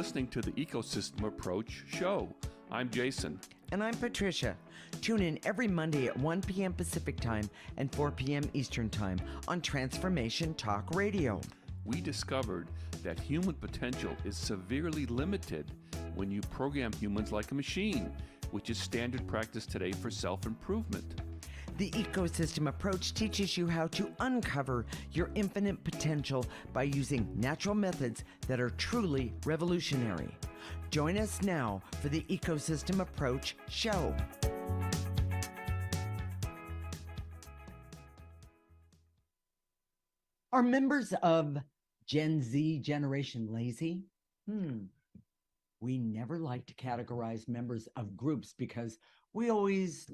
listening to the Ecosystem Approach show. I'm Jason. And I'm Patricia. Tune in every Monday at 1 p.m. Pacific Time and 4 p.m. Eastern Time on Transformation Talk Radio. We discovered that human potential is severely limited when you program humans like a machine, which is standard practice today for self-improvement. The Ecosystem Approach teaches you how to uncover your infinite potential by using natural methods that are truly revolutionary. Join us now for the Ecosystem Approach show. Are members of Gen Z generation lazy? We never like to categorize members of groups because we always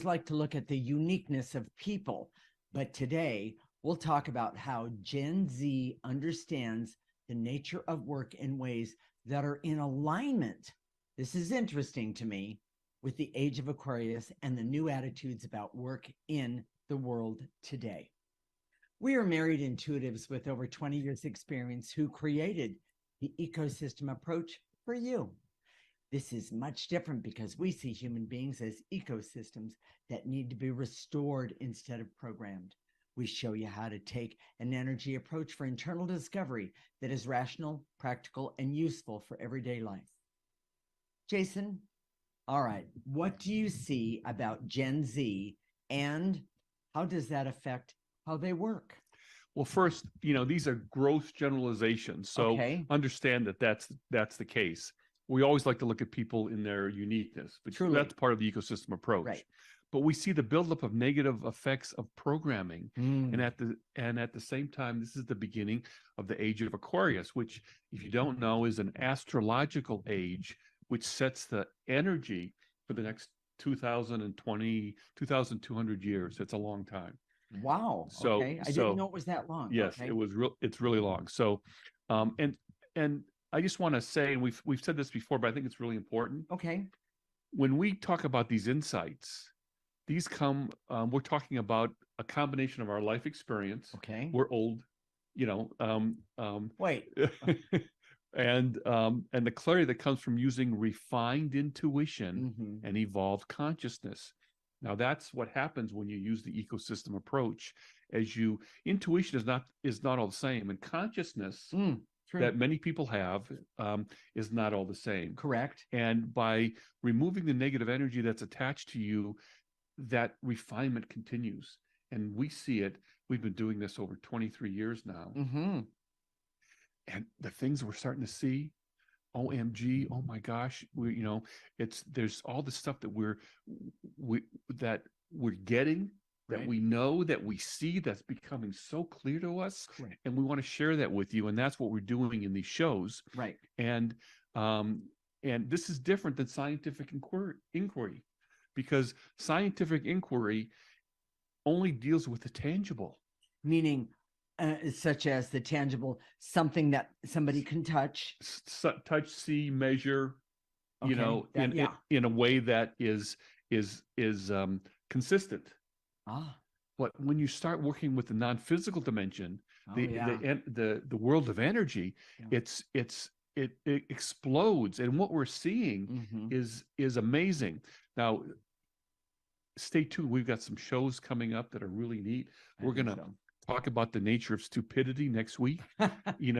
like to look at the uniqueness of people. But today, we'll talk about how Gen Z understands the nature of work in ways that are in alignment. This is interesting to me with the age of Aquarius and the new attitudes about work in the world today. We are married intuitives with over 20 years experience who created the Ecosystem Approach for you. This is much different because we see human beings as ecosystems that need to be restored instead of programmed. We show you how to take an energy approach for internal discovery that is rational, practical, and useful for everyday life. Jason, all right, what do you see about Gen Z and how does that affect how they work? Well, first, these are gross generalizations. So Understand that that's the case. We always like to look at people in their uniqueness, but that's part of the ecosystem approach. Right. But we see the buildup of negative effects of programming. And at the same time, this is the beginning of the age of Aquarius, which, if you don't know, is an astrological age, which sets the energy for the next 2,200 years. It's a long time. Wow. So, I didn't know it was that long. Yes, okay. It's really long. So, and I just want to say, and we've said this before, but I think it's really important. Okay. When we talk about these insights, these come. We're talking about a combination of our life experience. Okay. We're old, Wait. and the clarity that comes from using refined intuition and evolved consciousness. Now, that's what happens when you use the ecosystem approach. Intuition is not all the same, and consciousness that many people have is not all the same. Correct. And by removing the negative energy that's attached to you, that refinement continues. And we see it. We've been doing this over 23 years now. And the things we're starting to see, OMG, oh my gosh, there's all the stuff that we're getting, that we know, that we see, that's becoming so clear to us. Correct. And we want to share that with you. And that's what we're doing in these shows. Right. And this is different than scientific inquiry, because scientific inquiry only deals with the tangible. Meaning, such as the tangible, something that somebody can touch, see, measure, in a way that is consistent. But when you start working with the non-physical dimension, the world of energy, it explodes, and what we're seeing is amazing. Now, stay tuned. We've got some shows coming up that are really neat. We're gonna talk about the nature of stupidity next week. We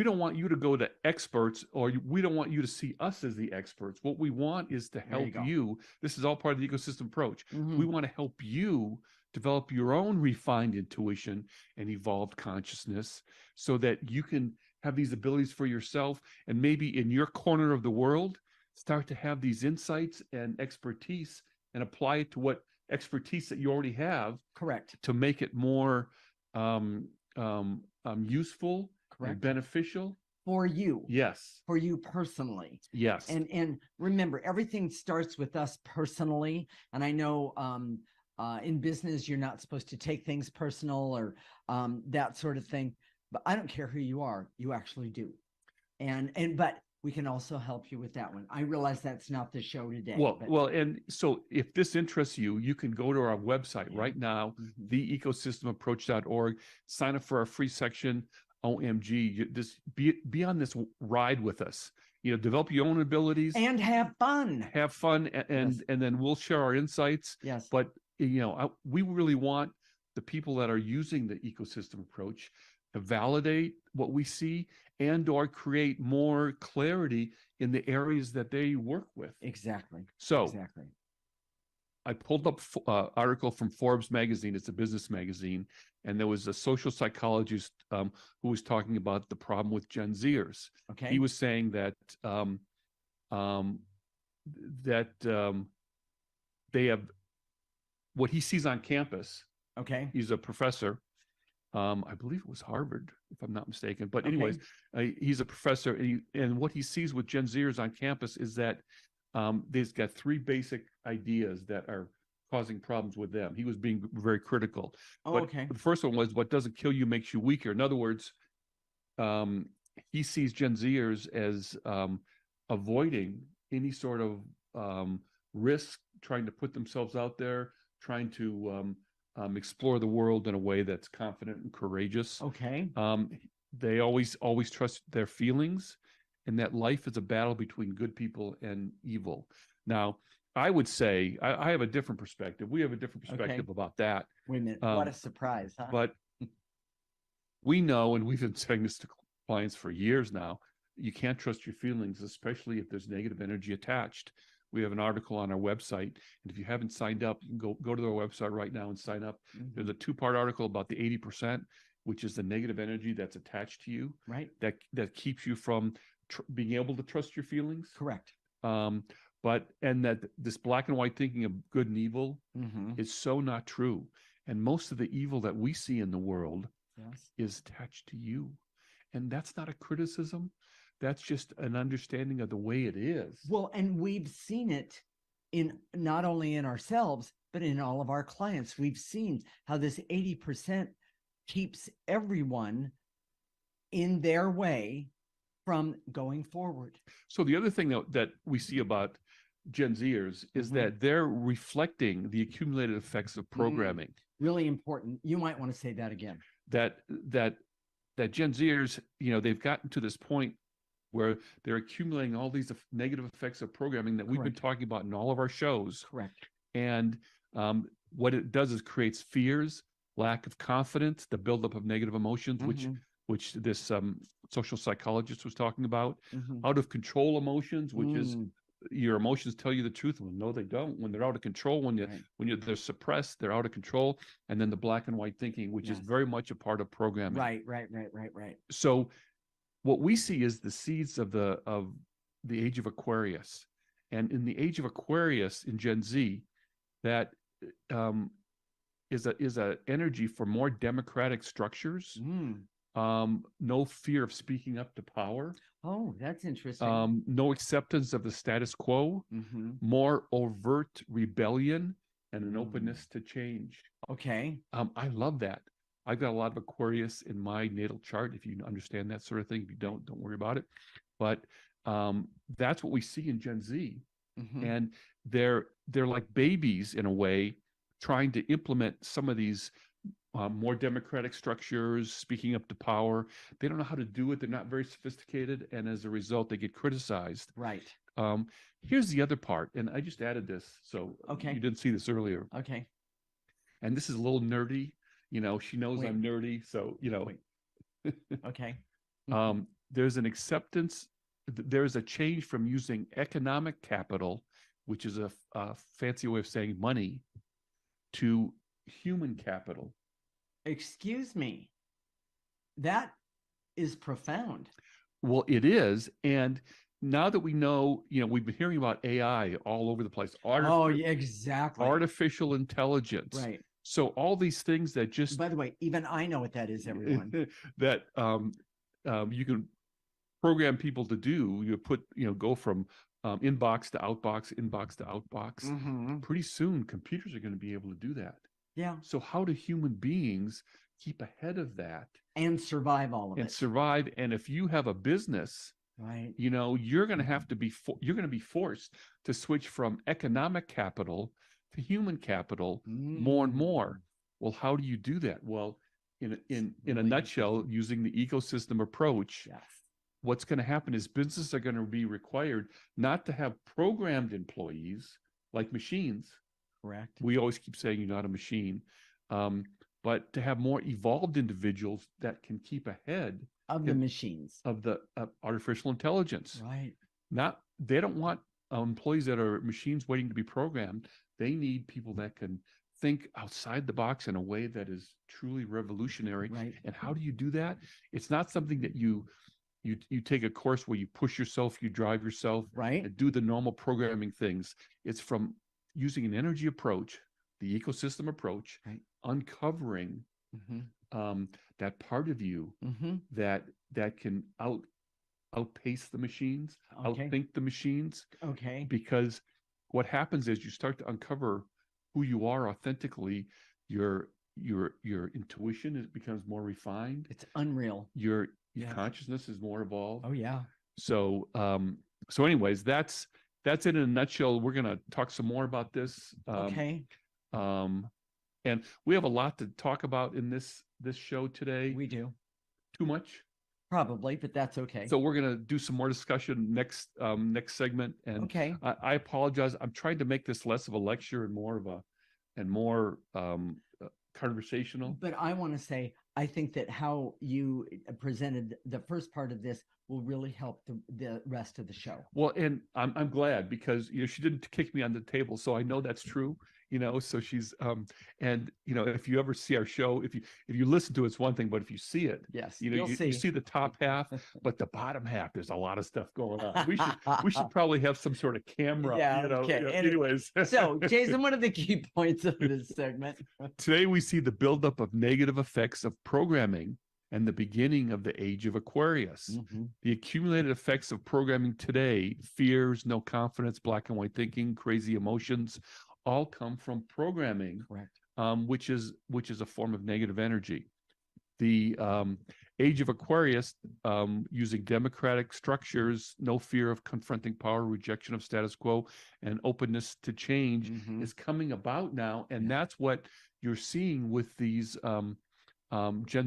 don't want you to go to experts, or we don't want you to see us as the experts. What we want is to help you. This is all part of the ecosystem approach. We want to help you develop your own refined intuition and evolved consciousness so that you can have these abilities for yourself, and maybe in your corner of the world, start to have these insights and expertise and apply it to what expertise that you already have. Correct. To make it more useful and beneficial for you. Yes. For you personally. Yes. And remember, everything starts with us personally. And I know in business, you're not supposed to take things personal or that sort of thing. But I don't care who you are. You actually do. But we can also help you with that one. I realize that's not the show today. Well, and so if this interests you, you can go to our website right now, theecosystemapproach.org, sign up for our free section. OMG, just be on this ride with us. Develop your own abilities and have fun. And then we'll share our insights. Yes. But we really want the people that are using the ecosystem approach to validate what we see and or create more clarity in the areas that they work with. Exactly. So exactly. I pulled up an article from Forbes magazine. It's a business magazine. And there was a social psychologist who was talking about the problem with Gen Zers. Okay. He was saying that they have what he sees on campus. Okay. He's a professor. I believe it was Harvard, if I'm not mistaken. But anyways, he's a professor, and what he sees with Gen Zers on campus is that they've got three basic ideas that are causing problems with them. He was being very critical. Okay. The first one was, what doesn't kill you makes you weaker. In other words, he sees Gen Zers as avoiding any sort of risk, trying to put themselves out there, trying to explore the world in a way that's confident and courageous. Okay. They always trust their feelings, and that life is a battle between good people and evil. Now, I would say I have a different perspective. We have a different perspective about that. Wait a minute. What a surprise, huh? But we know, and we've been saying this to clients for years now, you can't trust your feelings, especially if there's negative energy attached. We have an article on our website, and if you haven't signed up, you can go to our website right now and sign up. There's a 2-part article about the 80%, which is the negative energy that's attached to you, right? That keeps you from being able to trust your feelings. Correct. And that this black and white thinking of good and evil is so not true. And most of the evil that we see in the world is attached to you. And that's not a criticism. That's just an understanding of the way it is. Well, and we've seen it in not only in ourselves, but in all of our clients. We've seen how this 80% keeps everyone in their way from going forward. So the other thing that we see about Gen Zers is that they're reflecting the accumulated effects of programming. Really important. You might want to say that again. That Gen Zers, they've gotten to this point where they're accumulating all these negative effects of programming that we've been talking about in all of our shows. Correct. And what it does is creates fears, lack of confidence, the buildup of negative emotions, which this social psychologist was talking about, out of control emotions, which is your emotions tell you the truth. Well, no, they don't. When they're out of control, when they're suppressed, they're out of control. And then the black and white thinking, which is very much a part of programming. Right. So what we see is the seeds of the age of Aquarius. And in the age of Aquarius in Gen Z, that is a energy for more democratic structures. No fear of speaking up to power. Oh, that's interesting. No acceptance of the status quo. More overt rebellion and an openness to change. Okay. I love that. I've got a lot of Aquarius in my natal chart. If you understand that sort of thing, if you don't worry about it. But that's what we see in Gen Z, and they're like babies in a way, trying to implement some of these more democratic structures, speaking up to power. They don't know how to do it. They're not very sophisticated, and as a result, they get criticized. Right. Here's the other part, and I just added this, so you didn't see this earlier. Okay. And this is a little nerdy. She knows I'm nerdy, so Okay. There's an acceptance. There's a change from using economic capital, which is a fancy way of saying money, to human capital. Excuse me. That is profound. Well, it is. And now that we know, we've been hearing about AI all over the place. Exactly. Artificial intelligence. Right. So all these things that just... By the way, even I know what that is, everyone. that you can program people to do. You put, go from inbox to outbox, inbox to outbox. Pretty soon, computers are going to be able to do that. Yeah. So how do human beings keep ahead of that? And survive all of it. And survive. And if you have a business Right. You're going to have to be you're going to be forced to switch from economic capital to human capital more and more. Well, how do you do that? Well, in a nutshell, using the ecosystem approach, yes. What's going to happen is businesses are going to be required not to have programmed employees like machines. Correct. We always keep saying you're not a machine, but to have more evolved individuals that can keep ahead of the machines, of the artificial intelligence. Right. They don't want employees that are machines waiting to be programmed. They need people that can think outside the box in a way that is truly revolutionary. Right. And how do you do that? It's not something that you take a course where you push yourself, you drive yourself, right, and do the normal programming things. It's from using an energy approach, the ecosystem approach, right, uncovering that part of you that can outpace the machines, outthink the machines. Okay. Because what happens is you start to uncover who you are authentically. Your intuition becomes more refined. It's unreal. Your consciousness is more evolved. Oh yeah. So anyways, that's it in a nutshell. We're gonna talk some more about this. Okay. And we have a lot to talk about in this show today. We do. Too much? Probably, but that's okay. So we're gonna do some more discussion next segment. And okay. I apologize. I'm trying to make this less of a lecture and more of a conversational. But I want to say, I think that how you presented the first part of this will really help the rest of the show. Well, and I'm glad, because she didn't kick me on the table, so I know that's true. So she's and if you ever see our show, if you listen to it, it's one thing, but if you see it, yes, you see the top half, but the bottom half, there's a lot of stuff going on. We should probably have some sort of camera. Okay. Anyways, so Jason, what are the key points of this segment? Today we see the buildup of negative effects of programming and the beginning of the age of Aquarius. The accumulated effects of programming today, fears, no confidence, black and white thinking, crazy emotions, all come from programming. Correct. Which is a form of negative energy. The age of Aquarius, using democratic structures, no fear of confronting power, rejection of status quo, and openness to change is coming about now. And that's what you're seeing with these Gen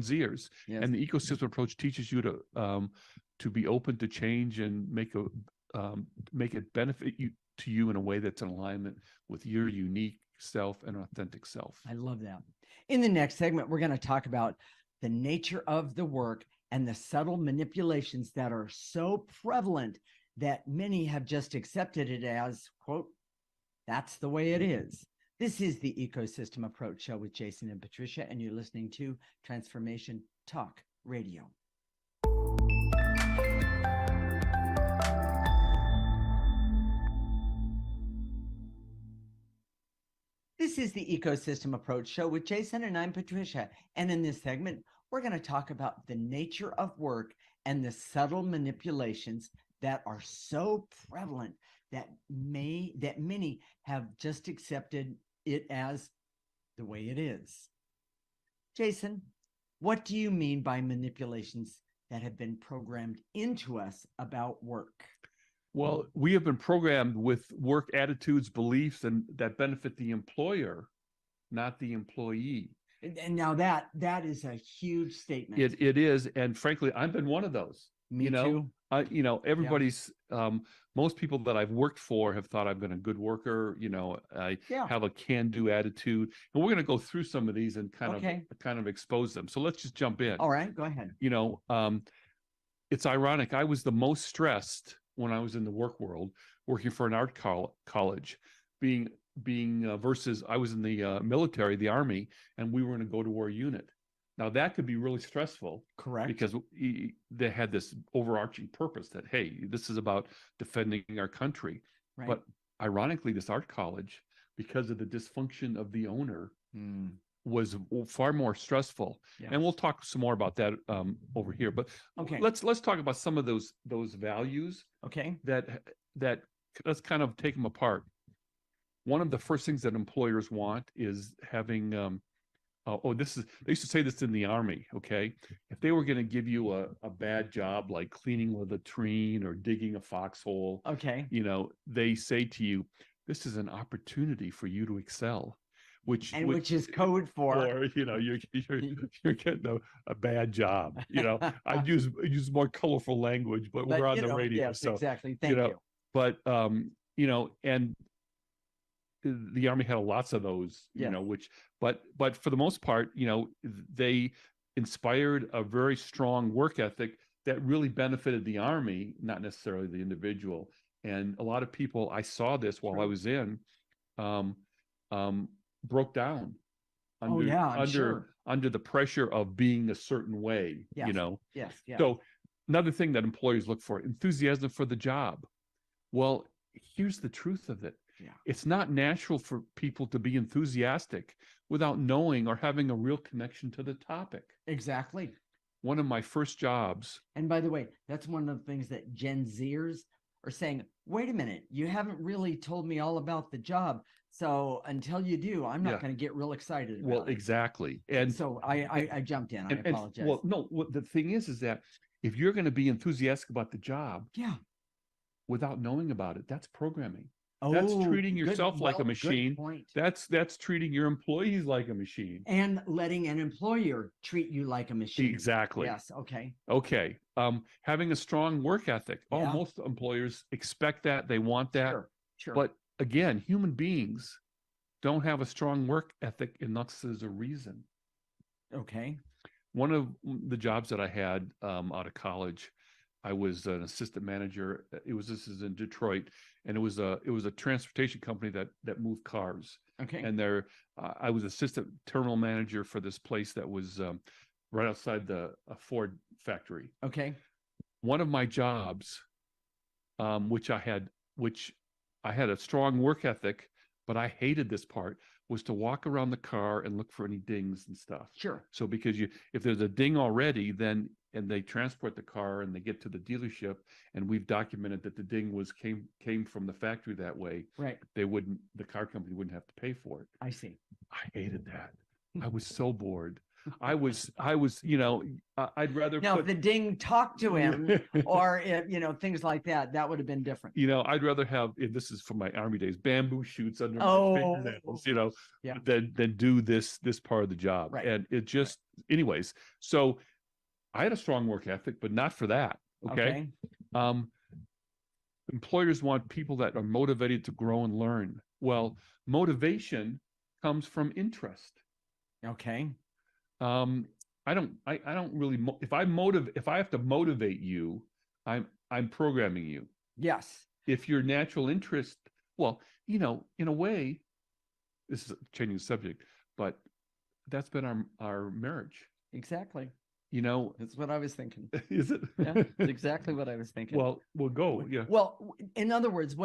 Zers. Yes. And the ecosystem approach teaches you to be open to change and make it benefit you in a way that's in alignment with your unique self and authentic self. I love that. In the next segment, we're going to talk about the nature of the work and the subtle manipulations that are so prevalent that many have just accepted it as, quote, that's the way it is. This is the Ecosystem Approach Show with Jason and Patricia, and you're listening to Transformation Talk Radio. This is the Ecosystem Approach Show with Jason, and I'm Patricia. And in this segment, we're going to talk about the nature of work and the subtle manipulations that are so prevalent that many have just accepted it as the way it is. Jason, what do you mean by manipulations that have been programmed into us about work? Well, we have been programmed with work attitudes, beliefs, and that benefit the employer, not the employee. And now that is a huge statement. It is, and frankly, I've been one of those. Me too. Everybody's most people that I've worked for have thought I've been a good worker. I have a can-do attitude, and we're going to go through some of these and kind of expose them. So let's just jump in. All right, go ahead. It's ironic. I was the most stressed when I was in the work world, working for an art college, being versus I was in the military, the Army, and we were in a go-to-war unit. Now that could be really stressful. Correct. Because they had this overarching purpose that, hey, this is about defending our country. Right. But ironically, this art college, because of the dysfunction of the owner, was far more stressful. Yes. And we'll talk some more about that over here. But let's talk about some of those values. Okay. That let's kind of take them apart. One of the first things that employers want is having they used to say this in the Army, okay? If they were going to give you a bad job like cleaning a latrine or digging a foxhole, Okay. they say to you, this is an opportunity for you to excel, which is code for, or you're getting a bad job. I'd use more colorful language, but we're on the radio, yes, so exactly. Thank you. But and the Army had lots of those, Yes. but for the most part, they inspired a very strong work ethic that really benefited the Army, not necessarily the individual. And a lot of people, I saw this while I was in, broke down under the pressure of being a certain way. Yes. Yes. So another thing that employers look for, enthusiasm for the job. Well, here's the truth of it. Yeah. It's not natural for people to be enthusiastic without knowing or having a real connection to the topic. Exactly. One of my first jobs. And by the way, that's one of the things that Gen Zers are saying, wait a minute, you haven't really told me all about the job. So until you do, I'm not going to get real excited about it. Exactly. And so I jumped in. I apologize. The thing is that if you're going to be enthusiastic about the job, without knowing about it, that's programming. That's treating yourself like a machine. That's treating your employees like a machine. And letting an employer treat you like a machine. Exactly. Yes. Okay. Okay. Having a strong work ethic. Most employers expect that. They want that. Sure. But again, human beings don't have a strong work ethic unless there's a reason. Okay. One of the jobs that I had out of college, I was an assistant manager. This is in Detroit, and it was a transportation company that moved cars. Okay. And I was assistant terminal manager for this place that was right outside a Ford factory. Okay. One of my jobs, which I had a strong work ethic, but I hated this part, was to walk around the car and look for any dings and stuff. Sure. So because if there's a ding already, and they transport the car and they get to the dealership, and we've documented that the ding came from the factory that way. Right. The car company wouldn't have to pay for it. I see. I hated that. I was so bored. I'd rather if the ding talked to him or things like that would have been different. I'd rather have, this is from my Army days, bamboo shoots under my fingernails, than do this part of the job. Right. And it just, anyways, so I had a strong work ethic, but not for that. Okay. Employers want people that are motivated to grow and learn. Well, motivation comes from interest. Okay. I don't really, if I have to motivate you, I'm programming you. Yes. If your natural interest, well, in a way, this is changing the subject, but that's been our marriage. Exactly. That's what I was thinking. Is it? Yeah, that's exactly what I was thinking. Well, we'll go. Yeah. Well, in other words,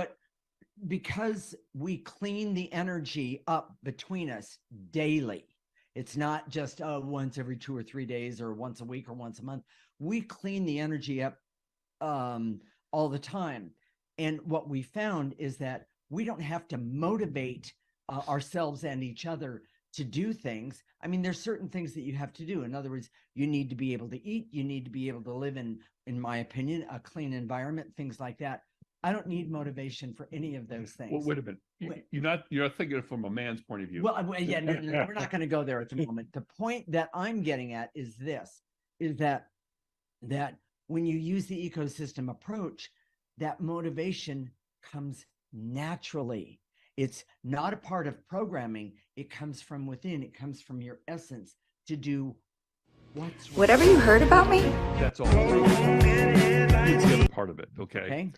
because we clean the energy up between us daily, it's not just once every 2 or 3 days or once a week or once a month. We clean the energy up all the time. And what we found is that we don't have to motivate ourselves and each other to do things. I mean, there's certain things that you have to do. In other words, you need to be able to eat. You need to be able to live in my opinion, a clean environment, things like that. I don't need motivation for any of those things. Well, wait a minute. You're not thinking from a man's point of view. Well, yeah, no, we're not going to go there at the moment. The point that I'm getting at is that when you use the ecosystem approach, that motivation comes naturally. It's not a part of programming. It comes from within. It comes from your essence to do what's right. Whatever you heard about me? That's all true. It's the other part of it, okay?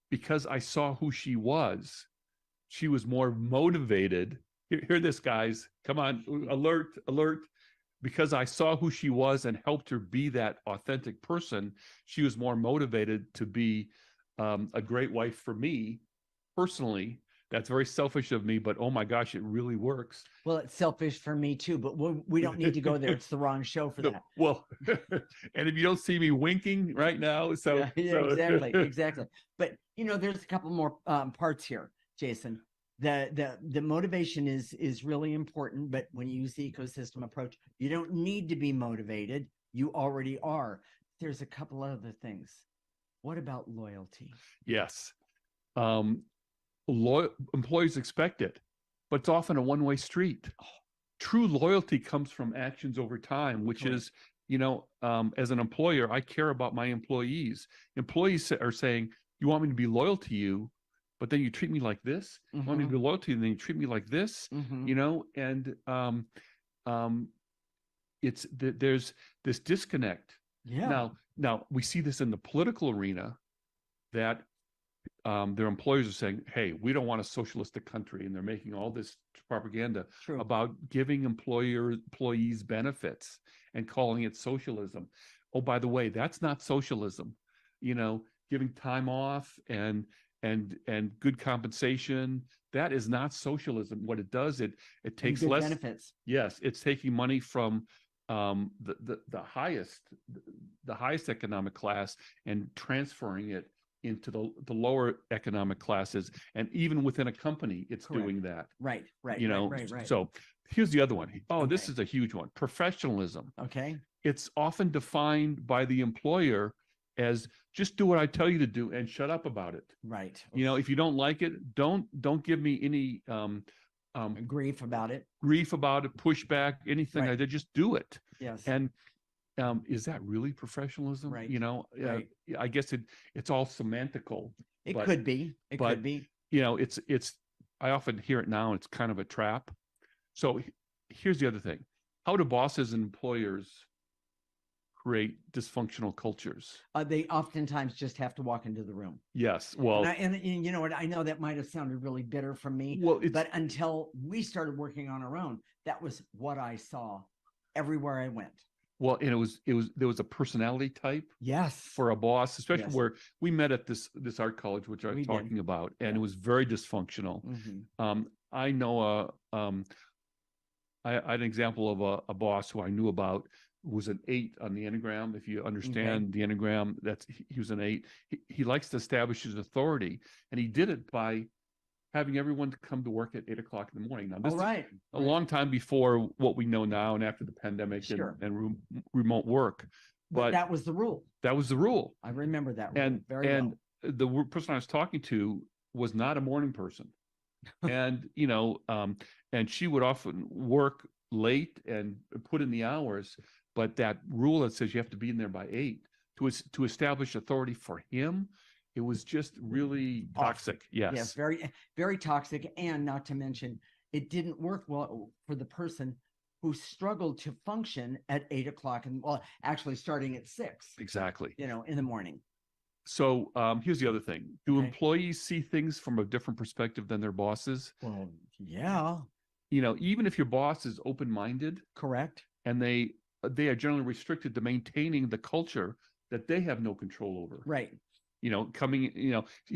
Because I saw who she was more motivated. Hear this, guys. Come on, alert. Because I saw who she was and helped her be that authentic person, she was more motivated to be a great wife for me personally. That's very selfish of me, but oh my gosh, it really works. Well, it's selfish for me too, but we don't need to go there. It's the wrong show for that. Well, and if you don't see me winking right now, exactly. But there's a couple more parts here, Jason. The motivation is really important, but when you use the ecosystem approach, you don't need to be motivated. You already are. There's a couple other things. What about loyalty? Yes. Employees expect it, but it's often a one-way street. True loyalty comes from actions over time, which Correct. is, you know, as an employer, I care about my employees. Employees are saying, you want me to be loyal to you, but then you treat me like this. You want me to be loyal to you, and then you treat me like this, you know, and there's this disconnect. Yeah. Now we see this in the political arena, that their employers are saying, hey, we don't want a socialistic country, and they're making all this propaganda True. about giving employees benefits and calling it socialism. Oh, by the way, that's not socialism. You know, giving time off and good compensation, that is not socialism. What it does, it takes good less benefits. Yes, it's taking money from the highest economic class and transferring it into the lower economic classes, and even within a company, it's Correct. doing that. Right. You know, right. so here's the other one. Oh, Okay. this is a huge one. Professionalism. Okay. It's often defined by the employer as just do what I tell you to do and shut up about it. Right. You know, if you don't like it, don't give me any grief about it. Pushback, anything Right. like that. Just do it. Yes. And is that really professionalism? Right. You know, Right. I guess it's all semantical. It could be. It could be. You know, it's I often hear it now. It's kind of a trap. So here's the other thing: how do bosses and employers create dysfunctional cultures? They oftentimes just have to walk into the room. Yes. Well, and you know what? I know that might have sounded really bitter from me. Well, but until we started working on our own, that was what I saw everywhere I went. Well, and there was a personality type. Yes. For a boss, especially Yes. where we met at this art college, which I was talking about, and it was very dysfunctional. I know I had an example of a boss who I knew about, was an 8 on the Enneagram. If you understand the Enneagram, he was an 8. He likes to establish his authority, and he did it by having everyone to come to work at 8 o'clock in the morning. Now, this is a long time before what we know now, and after the pandemic and remote work. But that was the rule. That was the rule. I remember that rule and very well. The person I was talking to was not a morning person, and you know, and she would often work late and put in the hours. But that rule that says you have to be in there by 8 to establish authority for him, it was just really toxic. Yes, very, very toxic. And not to mention, it didn't work well for the person who struggled to function at 8 o'clock, and well, actually starting at 6. Exactly. You know, in the morning. So here's the other thing: do employees see things from a different perspective than their bosses? Well, yeah. You know, even if your boss is open-minded, correct, and they are generally restricted to maintaining the culture that they have no control over. Right. You know,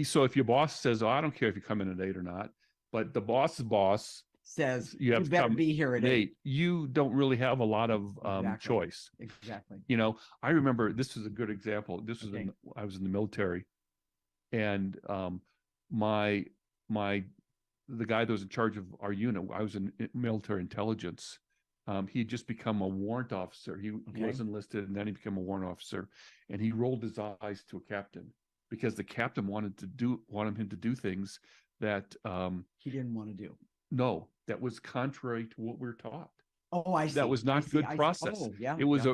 so if your boss says, oh, I don't care if you come in at 8 or not, but the boss's boss says you have to better be here at 8, you don't really have a lot of choice. Exactly. You know, I remember, this is a good example. This was I was in the military, and the guy that was in charge of our unit, I was in military intelligence. He'd just become a warrant officer. He was enlisted, and then he became a warrant officer, and he rolled his eyes to a captain because the captain wanted him to do things that he didn't want to do. No, that was contrary to what we're taught. Oh, I see. That was not good process. Oh, yeah. It was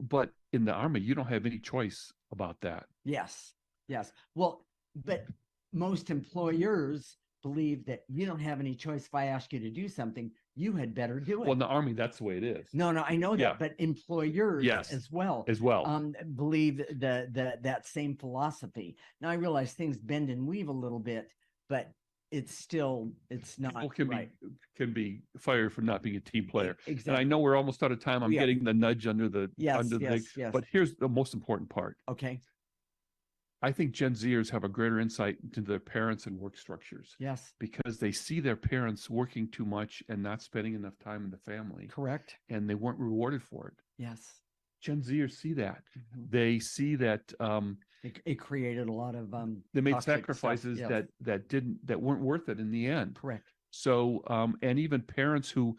but in the Army, you don't have any choice about that. Yes. Well, but most employers believe that you don't have any choice. If I ask you to do something, you had better do it. Well, in the Army, that's the way it is. No, I know that, but employers as well believe that same philosophy. Now I realize things bend and weave a little bit, but it's not. People can be fired for not being a team player. Exactly. And I know we're almost out of time. I'm getting the nudge under the thing. Yes. But here's the most important part. Okay. I think Gen Zers have a greater insight into their parents and work structures. Yes. Because they see their parents working too much and not spending enough time in the family. Correct. And they weren't rewarded for it. Yes. Gen Zers see that. Mm-hmm. They see that It created a lot of they made toxic sacrifices stuff. Yes. that weren't worth it in the end. Correct. So and even parents who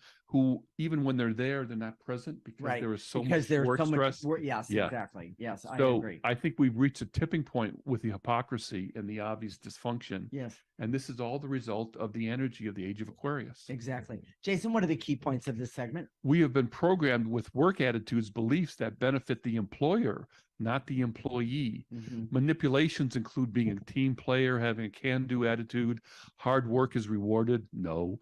even when they're there, they're not present because there is so much work stress. Yes, Yeah. exactly. Yes, I So agree. I think we've reached a tipping point with the hypocrisy and the obvious dysfunction. Yes. And this is all the result of the energy of the age of Aquarius. Exactly. Jason, what are the key points of this segment? We have been programmed with work attitudes, beliefs that benefit the employer, not the employee. Manipulations include being a team player, having a can-do attitude. Hard work is rewarded. No.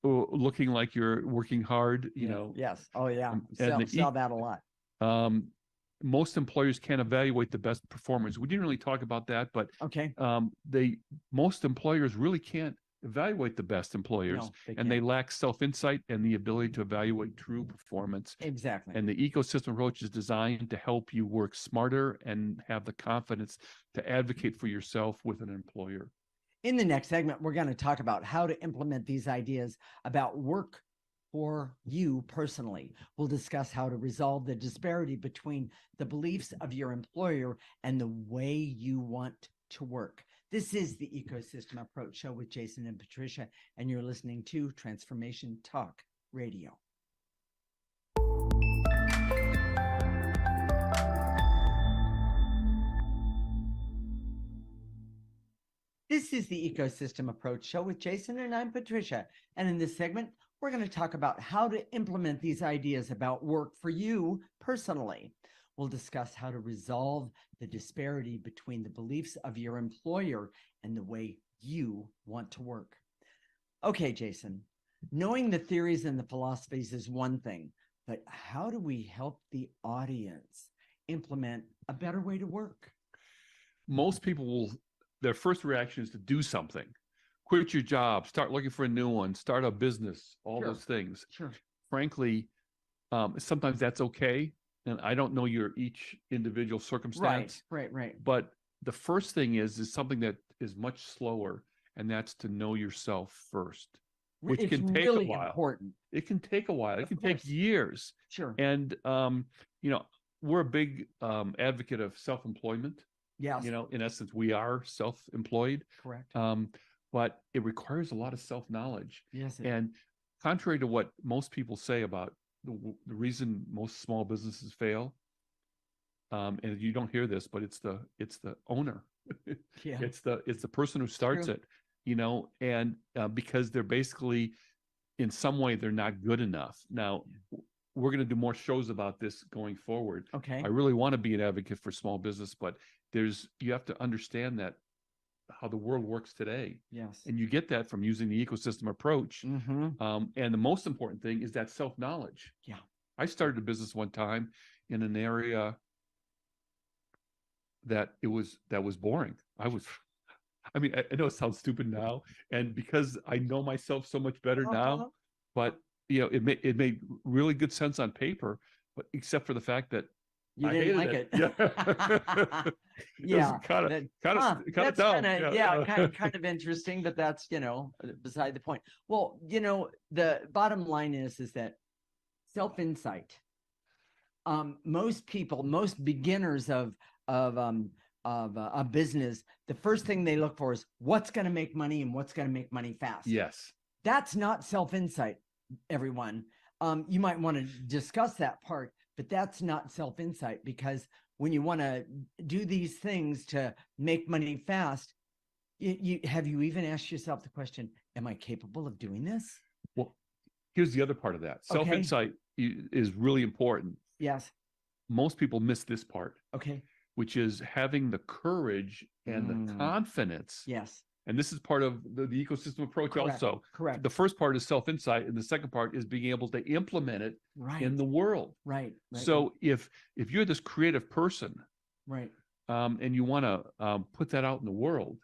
Looking like you're working hard, you know. Yes. Oh, yeah. And Sell that a lot. Most employers can't evaluate the best performers. We didn't really talk about that, but okay. Most employers really can't evaluate the best employers, and they lack self-insight and the ability to evaluate true performance. Exactly. And the ecosystem approach is designed to help you work smarter and have the confidence to advocate for yourself with an employer. In the next segment, we're going to talk about how to implement these ideas about work for you personally. We'll discuss how to resolve the disparity between the beliefs of your employer and the way you want to work. This is the Ecosystem Approach Show with Jason and Patricia, and you're listening to Transformation Talk Radio. This is the Ecosystem Approach Show with Jason, and I'm Patricia. And in this segment, we're going to talk about how to implement these ideas about work for you personally. We'll discuss how to resolve the disparity between the beliefs of your employer and the way you want to work. Okay, Jason, knowing the theories and the philosophies is one thing, but how do we help the audience implement a better way to work? Most people their first reaction is to do something. Quit your job, start looking for a new one, start a business, all those things. Sure. Frankly, sometimes that's okay. And I don't know your each individual circumstance. Right. But the first thing is something that is much slower, and that's to know yourself first, which it's can take really a while. Important. It can take a while. It can take years. Sure. And we're a big advocate of self-employment. Yes. In essence, we are self-employed. Correct. But it requires a lot of self-knowledge. Yes. And contrary to what most people say about the reason most small businesses fail, and you don't hear this, but it's the owner. Yeah. It's the person who starts it, and because they're basically in some way they're not good enough. Now, we're going to do more shows about this going forward. Okay. I really want to be an advocate for small business, but you have to understand that how the world works today. Yes. And you get that from using the ecosystem approach. And the most important thing is that self-knowledge. Yeah. I started a business one time in an area that was boring. I know it sounds stupid now, and because I know myself so much better now, but it made really good sense on paper, but except for the fact that you didn't like it. Yeah. Yeah. Kind of dumb. Kind of interesting, but that's, beside the point. Well, the bottom line is that self-insight. Most beginners of a business, the first thing they look for is what's going to make money and what's going to make money fast. Yes. That's not self-insight, everyone. You might want to discuss that part, but that's not self-insight, because when you want to do these things to make money fast, have you even asked yourself the question, am I capable of doing this? Well, here's the other part of that. Okay. Self-insight is really important. Yes. Most people miss this part. Okay. Which is having the courage and the confidence. Yes. And this is part of the ecosystem approach. Correct. Also. Correct. The first part is self-insight, and the second part is being able to implement it in the world. Right. So if you're this creative person, right, and you want to put that out in the world,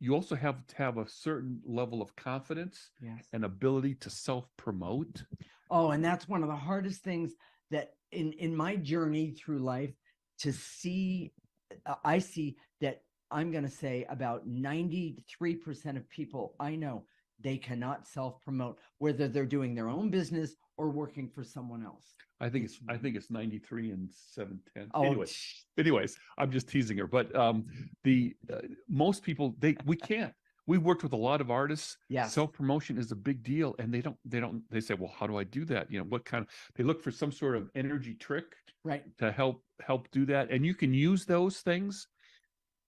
you also have to have a certain level of confidence and ability to self-promote. Oh, and that's one of the hardest things that in my journey through life to see. I see that I'm going to say about 93% of people I know they cannot self-promote, whether they're doing their own business or working for someone else. I think it's 93 and 7/10. Oh, Anyways, I'm just teasing her. But most people, we can't. We worked with a lot of artists. yes. Self-promotion is a big deal, and they say, well, how do I do that? You know, what kind of, they look for some sort of energy trick Right. to help do that. And you can use those things.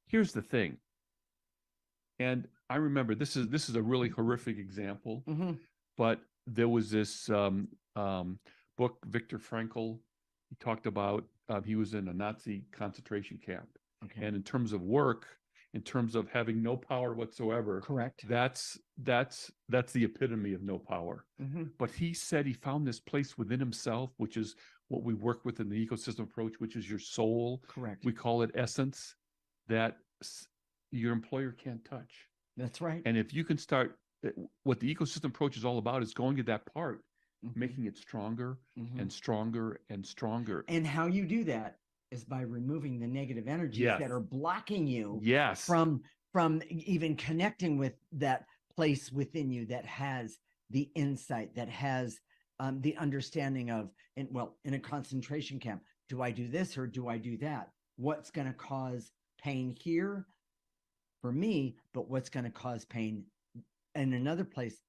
Here's the thing. And I remember this is a really horrific example, but there was this book, Viktor Frankl. He talked about he was in a Nazi concentration camp, and in terms of work, in terms of having no power whatsoever, correct. That's the epitome of no power. But he said he found this place within himself, which is what we work with in the ecosystem approach, which is your soul. Correct. We call it essence, that your employer can't touch. That's right. And if you can start, what the ecosystem approach is all about is going to that part, making it stronger and stronger and stronger. And how you do that is by removing the negative energies that are blocking you from even connecting with that place within you that has the insight, that has the understanding of, in a concentration camp, do I do this or do I do that? What's going to cause pain here for me, but what's going to cause pain in another place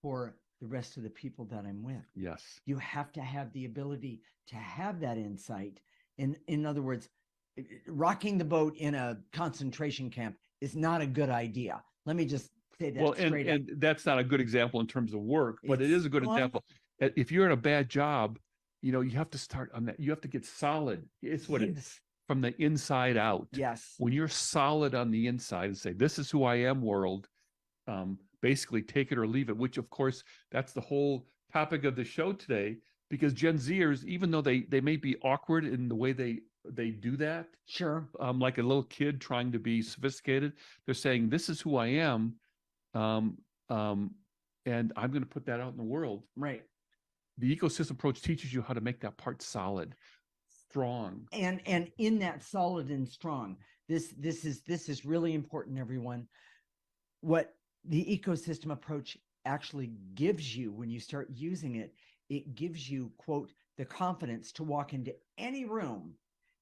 for the rest of the people that I'm with? Yes. You have to have the ability to have that insight. In other words, rocking the boat in a concentration camp is not a good idea. Let me just say that straight up. And that's not a good example in terms of work, but it is a good example. If you're in a bad job, you know, you have to start on that. You have to get solid. It's what it is, from the inside out. Yes. When you're solid on the inside and say, this is who I am, world, basically take it or leave it, which of course, that's the whole topic of the show today, because Gen Zers, even though they may be awkward in the way they do that, sure, like a little kid trying to be sophisticated, they're saying, this is who I am, and I'm going to put that out in the world. Right. The ecosystem approach teaches you how to make that part solid, strong, and in that solid and strong, this is really important, everyone. What the ecosystem approach actually gives you when you start using it, it gives you, quote, the confidence to walk into any room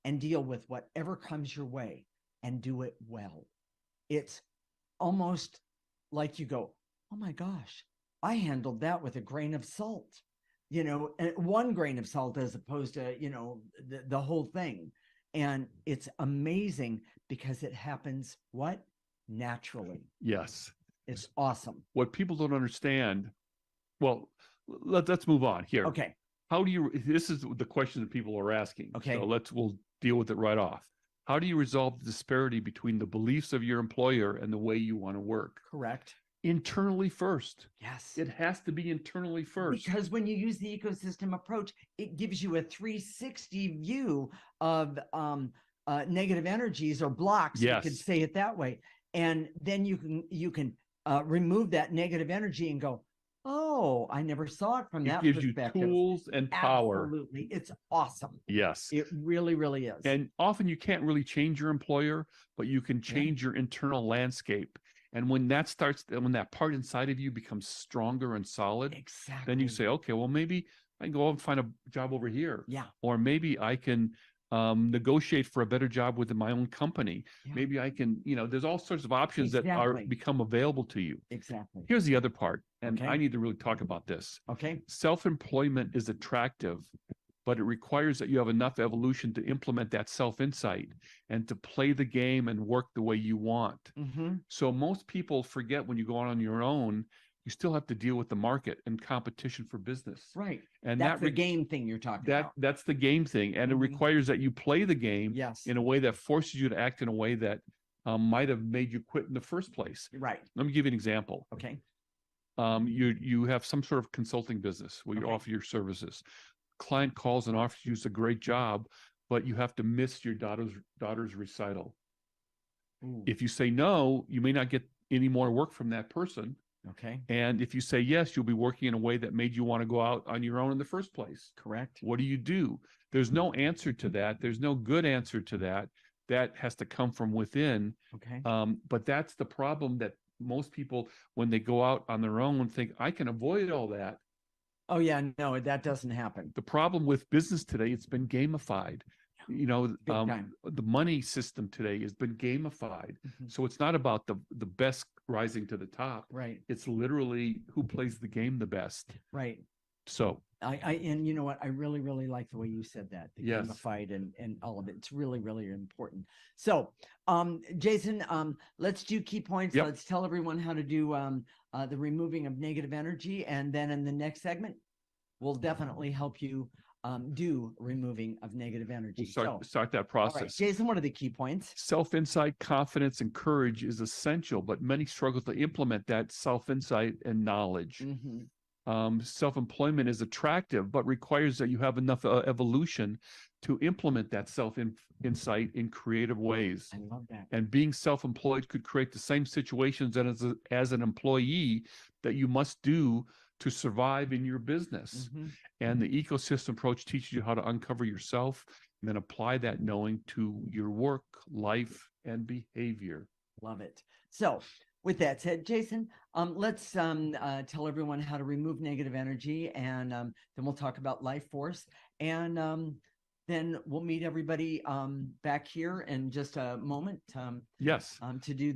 and deal with whatever comes your way and do it well. It's almost like you go, oh my gosh, I handled that with a grain of salt, you know, one grain of salt as opposed to, you know, the whole thing. And it's amazing because it happens what? Naturally. Yes. It's awesome. What people don't understand, well, let's move on here. Okay. How do you, this is the question that people are asking. Okay. So we'll deal with it right off. How do you resolve the disparity between the beliefs of your employer and the way you want to work? Correct. Internally first. Yes. It has to be internally first. Because when you use the ecosystem approach, it gives you a 360 view of negative energies or blocks. Yes. You could say it that way. And then you can remove that negative energy and go, oh, I never saw it from that perspective. It gives you tools and power. Absolutely. It's awesome. Yes. It really, really is. And often you can't really change your employer, but you can change your internal landscape. And when that starts, when that part inside of you becomes stronger and solid, exactly, then you say, okay, well, maybe I can go out and find a job over here. Yeah. Or maybe I can negotiate for a better job within my own company. Yeah. Maybe I can, you know, there's all sorts of options that are become available to you. Exactly. Here's the other part, and I need to really talk about this. Okay. Self-employment is attractive, but it requires that you have enough evolution to implement that self-insight and to play the game and work the way you want. Mm-hmm. So most people forget when you go out on your own, you still have to deal with the market and competition for business. Right. And that's the game thing you're talking about. That's the game thing. And it requires that you play the game in a way that forces you to act in a way that might have made you quit in the first place. Right. Let me give you an example. Okay. You have some sort of consulting business where you offer your services. Client calls and offers you a great job, but you have to miss your daughter's recital. Ooh. If you say no, you may not get any more work from that person. Okay. And if you say yes, you'll be working in a way that made you want to go out on your own in the first place. Correct. What do? There's no answer to that. There's no good answer to that. That has to come from within. Okay. But that's the problem that most people, when they go out on their own, think I can avoid all that. Oh yeah, no, that doesn't happen. The problem with business today, it's been gamified. You know, the money system today has been gamified. So it's not about the best rising to the top. Right. It's literally who plays the game the best. Right. So and you know what? I really, really like the way you said that. The yes. gamified and all of it. It's really, really important. So, Jason, let's do key points. Yep. Let's tell everyone how to do the removing of negative energy. And then in the next segment, we'll definitely help you do removing of negative energy. We'll start that process. All right, Jason, what are the key points? Self-insight, confidence, and courage is essential, but many struggle to implement that self-insight and knowledge. Self-employment is attractive, but requires that you have enough evolution to implement that self-insight in creative ways. I love that. And being self-employed could create the same situations as an employee that you must do to survive in your business. And the ecosystem approach teaches you how to uncover yourself and then apply that knowing to your work, life, and behavior. Love it. So with that said, Jason, let's tell everyone how to remove negative energy, and then we'll talk about life force, and then we'll meet everybody back here in just a moment. Yes. To do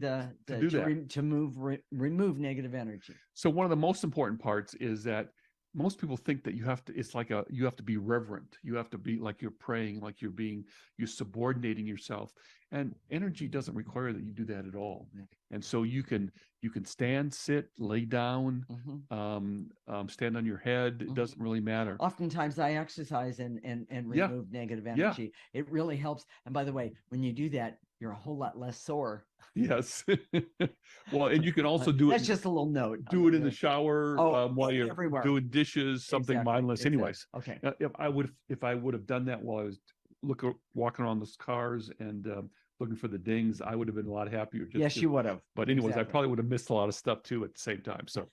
remove negative energy. So one of the most important parts is that most people think that you have to be reverent. You have to be like you're praying, like you're subordinating yourself. And energy doesn't require that you do that at all. And so you can stand, sit, lay down, stand on your head. It doesn't really matter. Oftentimes I exercise and remove negative energy. It really helps. And by the way, when you do that, you're a whole lot less sore. Yes. Well, and you can also do it. That's just a little note. Do it in the shower while you're everywhere. Doing dishes, something mindless. Anyways, okay. If I would have done that while I was walking around those cars and looking for the dings, I would have been a lot happier. Yes, you would have. But anyways, I probably would have missed a lot of stuff too at the same time. So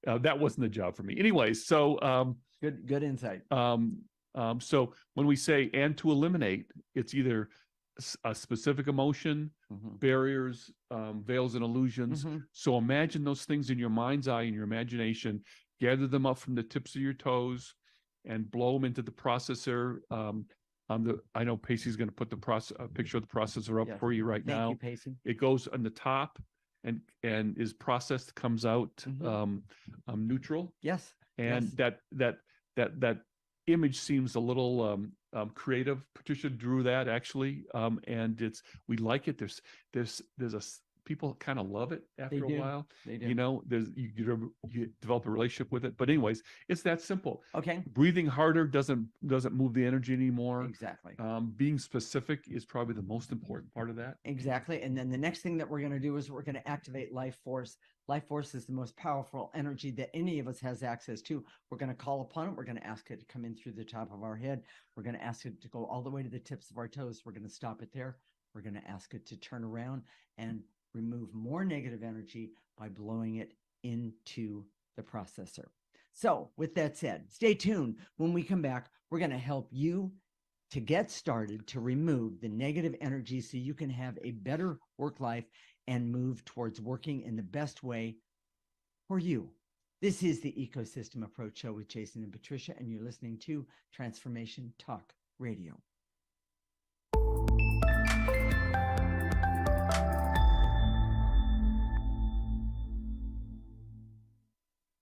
that wasn't the job for me. Anyways, so good insight. So when we say and to eliminate, it's either a specific emotion, barriers, veils and illusions. So imagine those things in your mind's eye, in your imagination, gather them up from the tips of your toes and blow them into the processor. I know Pacey's going to put a picture of the processor up for you right now. Thank you, Pacey. It goes on the top and is processed, comes out neutral. Yes. And that image seems a little creative. Patricia drew that actually, and we like it. There's people kind of love it after a while. They do. You know, you develop a relationship with it. But anyways, it's that simple. Okay. Breathing harder doesn't move the energy anymore. Exactly. Being specific is probably the most important part of that. Exactly. And then the next thing that we're going to do is we're going to activate life force. Life force is the most powerful energy that any of us has access to. We're going to call upon it. We're going to ask it to come in through the top of our head. We're going to ask it to go all the way to the tips of our toes. We're going to stop it there. We're going to ask it to turn around and remove more negative energy by blowing it into the processor. So with that said, stay tuned. When we come back, we're going to help you to get started to remove the negative energy so you can have a better work life and move towards working in the best way for you. This is the Ecosystem Approach Show with Jason and Patricia, and you're listening to Transformation Talk Radio.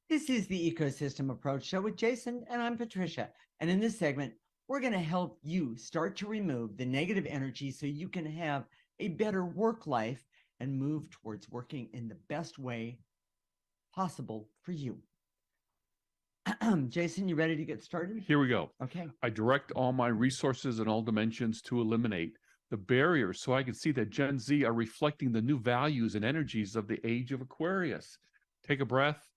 This is the Ecosystem Approach Show with Jason, and I'm Patricia. And in this segment, we're going to help you start to remove the negative energy so you can have a better work life and move towards working in the best way possible for you. Jason, you ready to get started? Here we go. Okay. I direct all my resources in all dimensions to eliminate the barriers so I can see that Gen Z are reflecting the new values and energies of the age of Aquarius. Take a breath,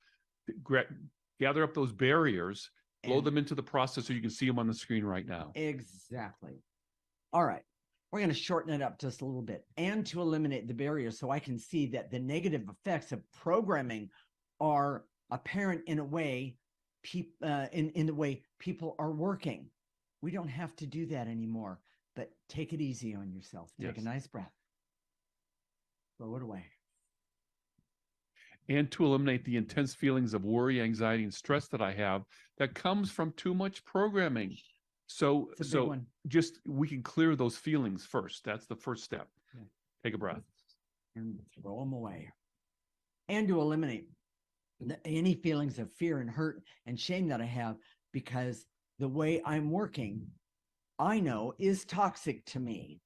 gather up those barriers, blow them into the processor. You can see them on the screen right now. Exactly. All right. We're going to shorten it up just a little bit and to eliminate the barriers so I can see that the negative effects of programming are apparent in a way, in the way people are working. We don't have to do that anymore, but take it easy on yourself. Take a nice breath. Blow it away. And to eliminate the intense feelings of worry, anxiety, and stress that I have that comes from too much programming. So, It's a big one. just we can clear those feelings first. That's the first step. Yeah. Take a breath. And throw them away. And to eliminate any feelings of fear and hurt and shame that I have, because the way I'm working, I know is toxic to me.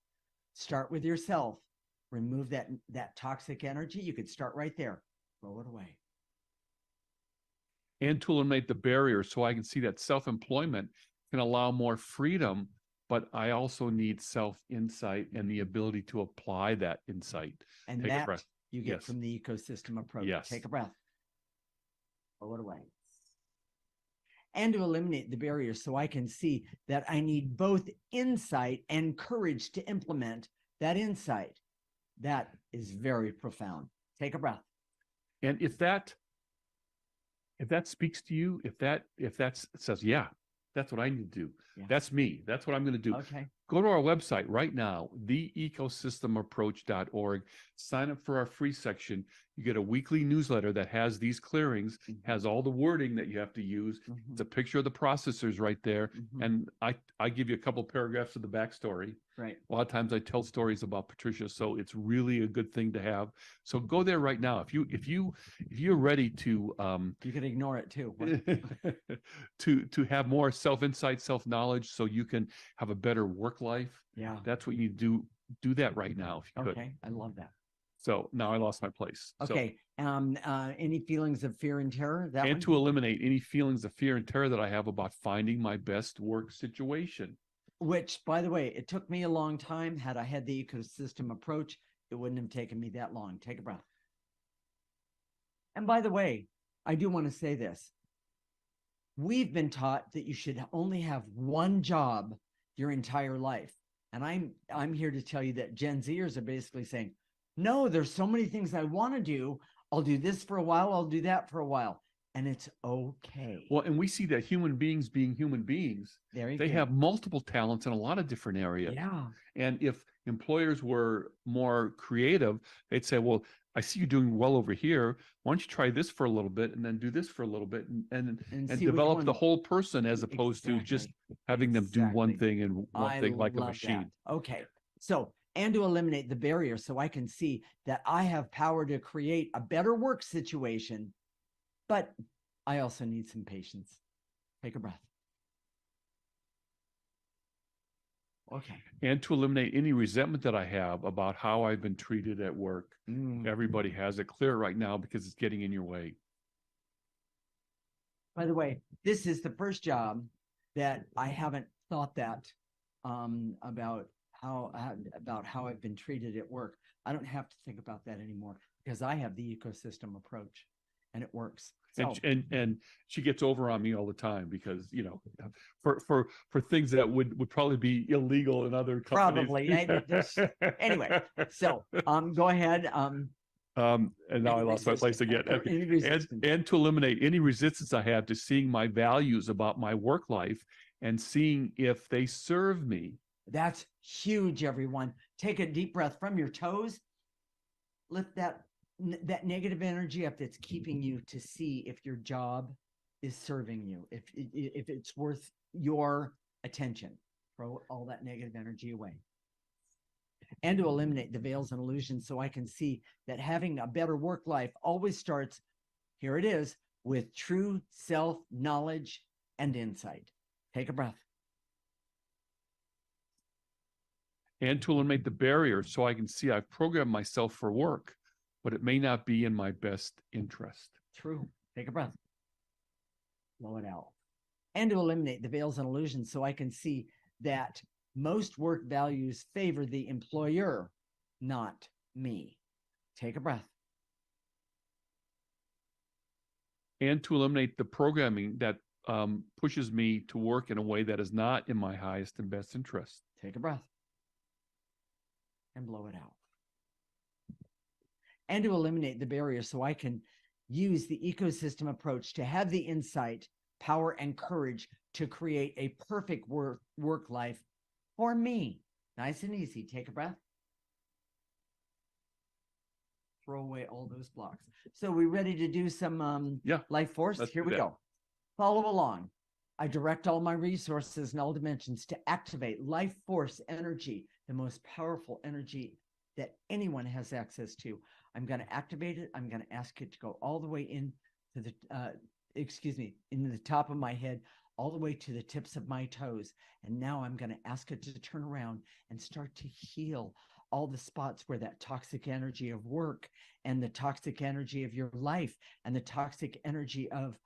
Start with yourself. Remove that toxic energy. You could start right there. Throw it away. And to eliminate the barriers so I can see that self-employment can allow more freedom, but I also need self-insight and the ability to apply that insight. And Take a that breath. you get Yes. from the ecosystem approach. Yes. Take a breath. Throw it away. And to eliminate the barriers so I can see that I need both insight and courage to implement that insight. That is very profound. Take a breath. And if that speaks to you, if that says, yeah, that's what I need to do. Yeah. That's me. That's what I'm going to do. Okay. Go to our website right now, theecosystemapproach.org. Sign up for our free section. You get a weekly newsletter that has these clearings, has all the wording that you have to use. It's a picture of the processors right there. And I give you a couple paragraphs of the backstory. Right. A lot of times I tell stories about Patricia, so it's really a good thing to have. So go there right now. If you're ready to you can ignore it too. to have more self-insight, self-knowledge, so you can have a better work life. Yeah. That's what you do. Do that right now if you could. Okay. I love that. So now I lost my place. Okay. Any feelings of fear and terror? And to eliminate any feelings of fear and terror that I have about finding my best work situation. Which, by the way, it took me a long time. Had I had the ecosystem approach, it wouldn't have taken me that long. Take a breath. And by the way, I do want to say this. We've been taught that you should only have one job your entire life. And I'm here to tell you that Gen Zers are basically saying, no, there's so many things I want to do. I'll do this for a while. I'll do that for a while. And it's okay. Well, and we see that human beings being human beings, they have multiple talents in a lot of different areas. Yeah. And if employers were more creative, they'd say, well, I see you doing well over here. Why don't you try this for a little bit and then do this for a little bit and develop the whole person, as opposed to just having them do one thing and one thing like a machine. That. Okay. So, and to eliminate the barrier so I can see that I have power to create a better work situation, but I also need some patience. Take a breath. Okay. And to eliminate any resentment that I have about how I've been treated at work. Everybody has it clear right now because it's getting in your way. By the way, this is the first job that I haven't thought that about how I've been treated at work. I don't have to think about that anymore because I have the ecosystem approach and it works. So, and she gets over on me all the time because, you know, for things that would probably be illegal in other companies. Probably. Anyway, so go ahead. And now I lost my place again. And to eliminate any resistance I have to seeing my values about my work life and seeing if they serve me. That's huge, everyone. Take a deep breath from your toes. Lift that negative energy up that's keeping you, to see if your job is serving you, if it's worth your attention. Throw all that negative energy away. And to eliminate the veils and illusions so I can see that having a better work life always starts, here it is, with true self-knowledge and insight. Take a breath. And to eliminate the barriers so I can see I've programmed myself for work, but it may not be in my best interest. True. Take a breath. Blow it out. And to eliminate the veils and illusions so I can see that most work values favor the employer, not me. Take a breath. And to eliminate the programming that pushes me to work in a way that is not in my highest and best interest. Take a breath. And blow it out. And to eliminate the barriers so I can use the ecosystem approach to have the insight, power, and courage to create a perfect work life for me. Nice and easy. Take a breath. throw away all those blocks. So we ready to do some life force? Here we go. Follow along. I direct all my resources in all dimensions to activate life force energy, the most powerful energy that anyone has access to. I'm going to activate it. I'm going to ask it to go all the way in to the, into the top of my head, all the way to the tips of my toes. And now I'm going to ask it to turn around and start to heal all the spots where that toxic energy of work and the toxic energy of your life and the toxic energy of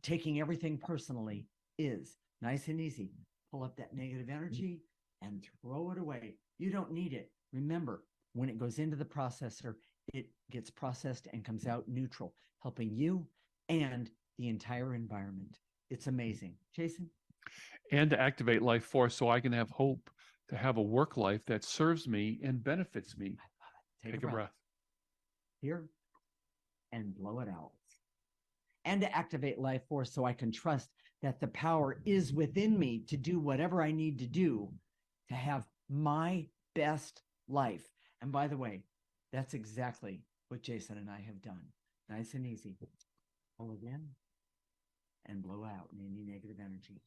taking everything personally is. Nice and easy. Pull up that negative energy and throw it away. You don't need it. Remember, when it goes into the processor, it gets processed and comes out neutral, helping you and the entire environment. It's amazing. Jason? And to activate life force so I can have hope to have a work life that serves me and benefits me. Take a breath. Here and blow it out. And to activate life force so I can trust that the power is within me to do whatever I need to do to have my best life. And by the way, that's exactly what Jason and I have done. Nice and easy. Pull again and blow out any negative energy.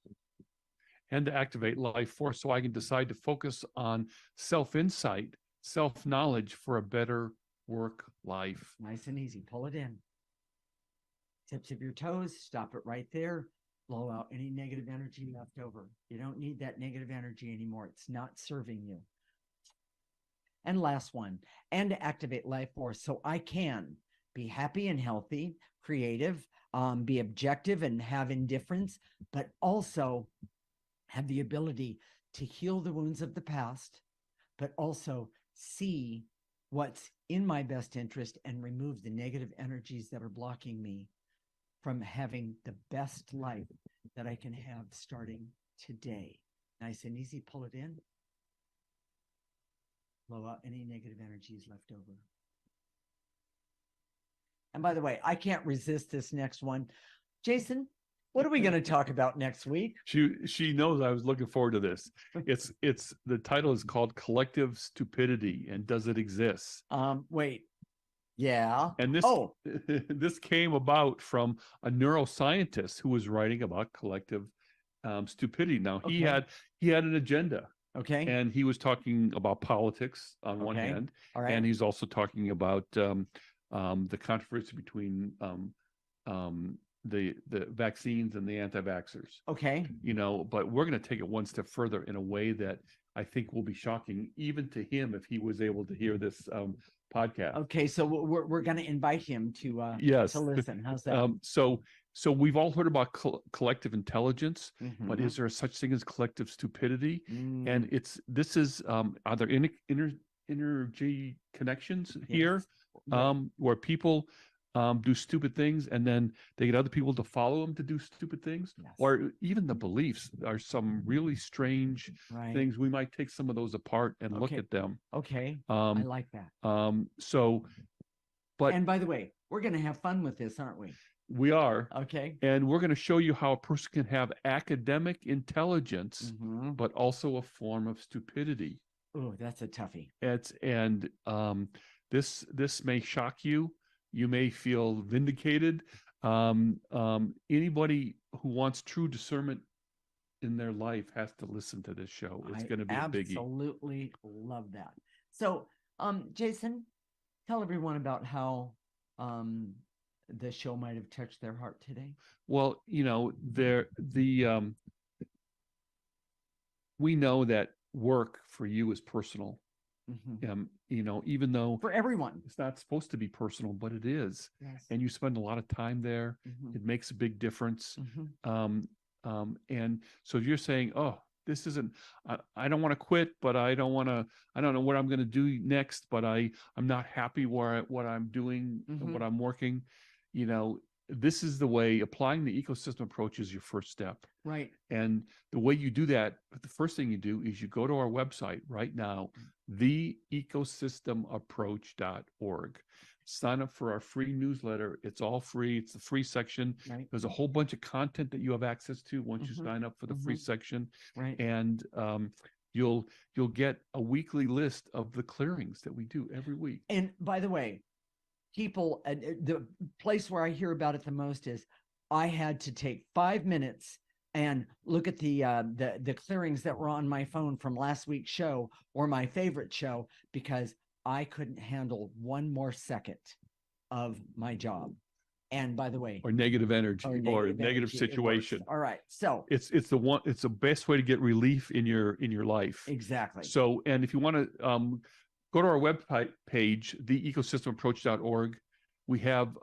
And to activate life force so I can decide to focus on self-insight, self-knowledge for a better work life. Nice and easy. Pull it in. Tips of your toes, stop it right there. Blow out any negative energy left over. You don't need that negative energy anymore. It's not serving you. And last one, and to activate life force so I can be happy and healthy, creative, be objective and have indifference, but also have the ability to heal the wounds of the past, but also see what's in my best interest and remove the negative energies that are blocking me from having the best life that I can have starting today. Nice and easy. Pull it in. Blow out any negative energies left over. And by the way, I can't resist this next one. Jason, what are we going to talk about next week? She knows I was looking forward to this. It's the title is called Collective Stupidity, and does it exist? Wait. Yeah. And this came about from a neuroscientist who was writing about collective stupidity. Now he had an agenda. Okay. And he was talking about politics on one hand, and he's also talking about the controversy between the vaccines and the anti-vaxxers. Okay. But we're going to take it one step further in a way that I think will be shocking even to him if he was able to hear this podcast. Okay, so we're going to invite him to to listen. How's that? So we've all heard about collective intelligence, but is there such thing as collective stupidity? And are there energy connections here where people do stupid things and then they get other people to follow them to do stupid things? Yes. Or even the beliefs are some really strange things. We might take some of those apart and look at them. Okay. I like that. And by the way, we're going to have fun with this, aren't we? We are. Okay. And we're going to show you how a person can have academic intelligence, but also a form of stupidity. Oh, that's a toughie. This may shock you. You may feel vindicated. Anybody who wants true discernment in their life has to listen to this show. It's going to be a biggie. Absolutely love that. So, Jason, tell everyone about how the show might have touched their heart today. Well, we know that work for you is personal. Even though for everyone it's not supposed to be personal, but it is. Yes. And you spend a lot of time there. It makes a big difference. And so if you're saying, oh, this isn't, I don't want to quit, but I don't know what I'm going to do next, but I'm not happy what I'm doing and what I'm working, this is the way. Applying the ecosystem approach is your first step. Right. And the way you do that, the first thing you do is you go to our website right now, theecosystemapproach.org. Sign up for our free newsletter. It's all free. It's the free section. Right. There's a whole bunch of content that you have access to once you sign up for the free section. Right. And you'll get a weekly list of the clearings that we do every week. And by the way, people, the place where I hear about it the most is I had to take 5 minutes and look at the clearings that were on my phone from last week's show or my favorite show, because I couldn't handle one more second of my job. And by the way, or negative energy or negative situation. All right. So it's the best way to get relief in your life. Exactly. So, and if you want to go to our web page, theecosystemapproach.org, we have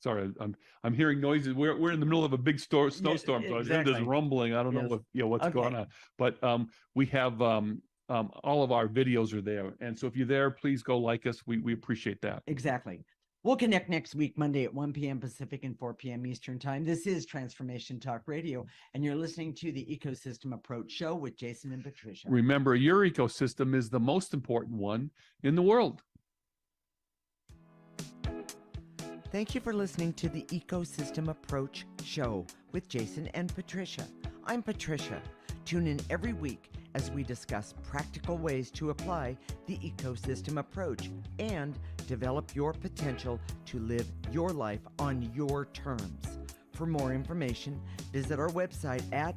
sorry, I'm hearing noises. We're in the middle of a big snowstorm, so exactly. there's rumbling. I don't know what's going on, but we have all of our videos are there, and so if you're there, please go like us. We appreciate that. Exactly. We'll connect next week, Monday at 1 p.m. Pacific and 4 p.m. Eastern Time. This is Transformation Talk Radio, and you're listening to the Ecosystem Approach Show with Jason and Patricia. Remember, your ecosystem is the most important one in the world. Thank you for listening to the Ecosystem Approach Show with Jason and Patricia. I'm Patricia. Tune in every week as we discuss practical ways to apply the ecosystem approach and develop your potential to live your life on your terms. For more information, visit our website at